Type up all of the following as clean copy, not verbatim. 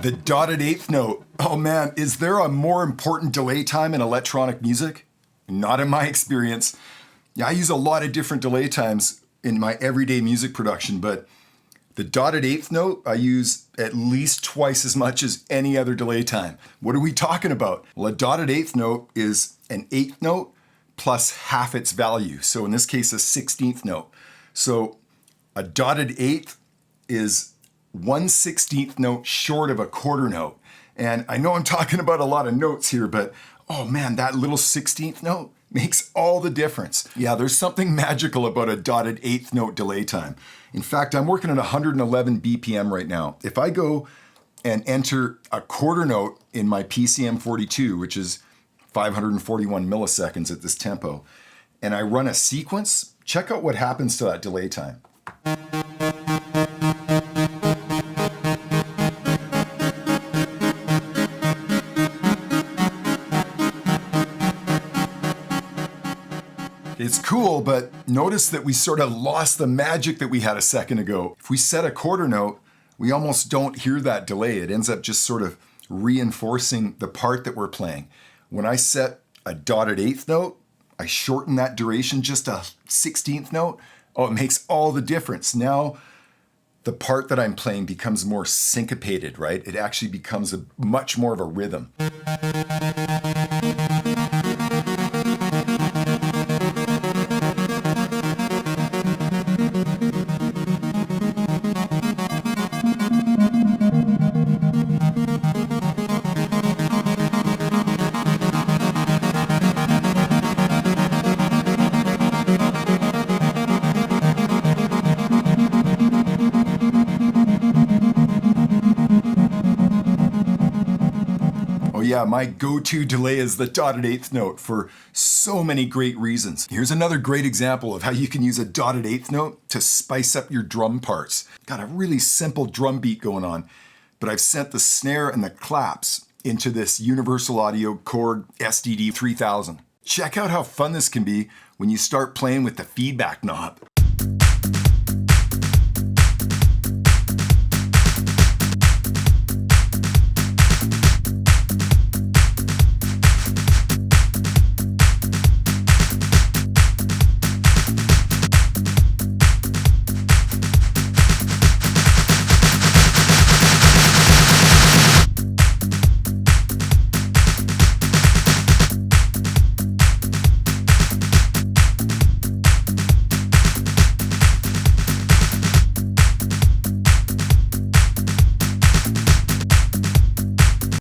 The dotted eighth note. Oh man, is there a more important delay time in electronic music? Not in my experience. Yeah, I use a lot of different delay times in my everyday music production, but the dotted eighth note I use at least twice as much as any other delay time. What are we talking about? Well, a dotted eighth note is an eighth note plus half its value. So in this case, a 16th note. So a dotted eighth is 1/16th note short of a quarter note. And I know I'm talking about a lot of notes here, but oh man, that little 16th note makes all the difference. Yeah, there's something magical about a dotted eighth note delay time. In fact, I'm working at 111 BPM right now. If I go and enter a quarter note in my PCM42, which is 541 milliseconds at this tempo, and I run a sequence, check out what happens to that delay time. It's cool, but notice that we sort of lost the magic that we had a second ago. If we set a quarter note, we almost don't hear that delay. It ends up just sort of reinforcing the part that we're playing. When I set a dotted eighth note, I shorten that duration just a 16th note. Oh, it makes all the difference. Now the part that I'm playing becomes more syncopated, right? It actually becomes much more of a rhythm. Yeah, my go-to delay is the dotted eighth note for so many great reasons. Here's another great example of how you can use a dotted eighth note to spice up your drum parts. Got a really simple drum beat going on, but I've sent the snare and the claps into this Universal Audio Korg SDD 3000. Check out how fun this can be when you start playing with the feedback knob.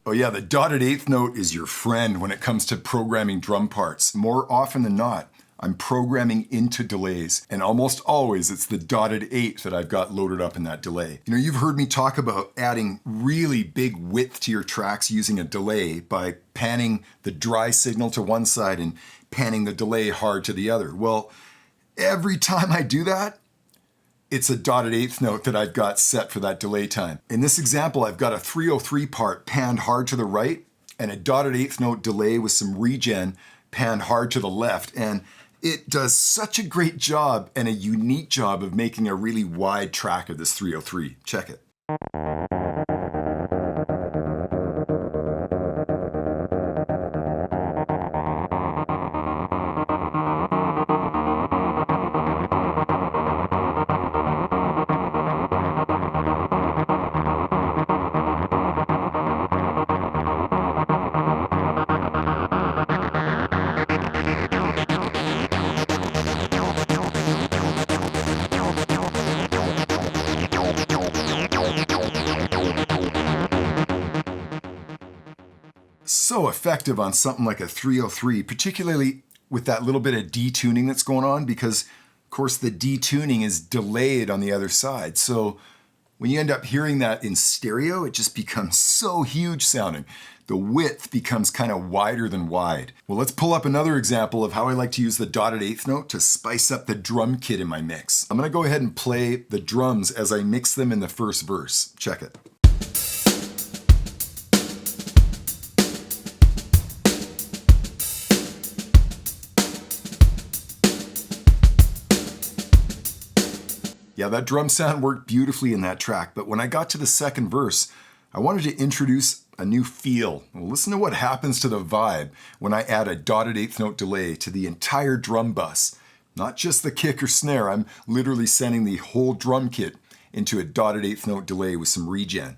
Oh yeah, the dotted eighth note is your friend when it comes to programming drum parts. More often than not, I'm programming into delays, and almost always it's the dotted eighth that I've got loaded up in that delay. You know, you've heard me talk about adding really big width to your tracks using a delay by panning the dry signal to one side and panning the delay hard to the other. Well, every time I do that, it's a dotted eighth note that I've got set for that delay time. In this example, I've got a 303 part panned hard to the right and a dotted eighth note delay with some regen panned hard to the left. And it does such a great job and a unique job of making a really wide track of this 303. Check it. So effective on something like a 303, particularly with that little bit of detuning that's going on, because of course the detuning is delayed on the other side. So when you end up hearing that in stereo, it just becomes so huge sounding. The width becomes kind of wider than wide. Well, let's pull up another example of how I like to use the dotted eighth note to spice up the drum kit in my mix. I'm gonna go ahead and play the drums as I mix them in the first verse. Check it. Yeah, that drum sound worked beautifully in that track, but when I got to the second verse, I wanted to introduce a new feel. Listen to what happens to the vibe when I add a dotted eighth note delay to the entire drum bus. Not just the kick or snare, I'm literally sending the whole drum kit into a dotted eighth note delay with some regen.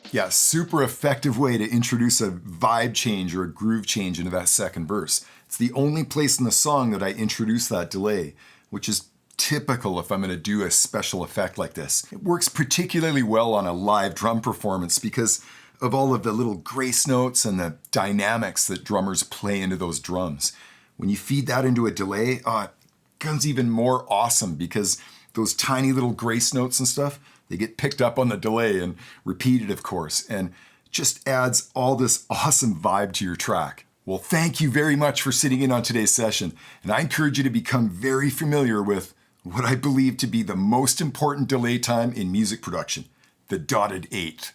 Yeah, super effective way to introduce a vibe change or a groove change into that second verse. It's the only place in the song that I introduce that delay, which is typical if I'm going to do a special effect like this. It works particularly well on a live drum performance because of all of the little grace notes and the dynamics that drummers play into those drums. When you feed that into a delay, it becomes even more awesome because those tiny little grace notes and stuff, they get picked up on the delay and repeated, of course, and just adds all this awesome vibe to your track. Well, thank you very much for sitting in on today's session, and I encourage you to become very familiar with what I believe to be the most important delay time in music production, the dotted eighth.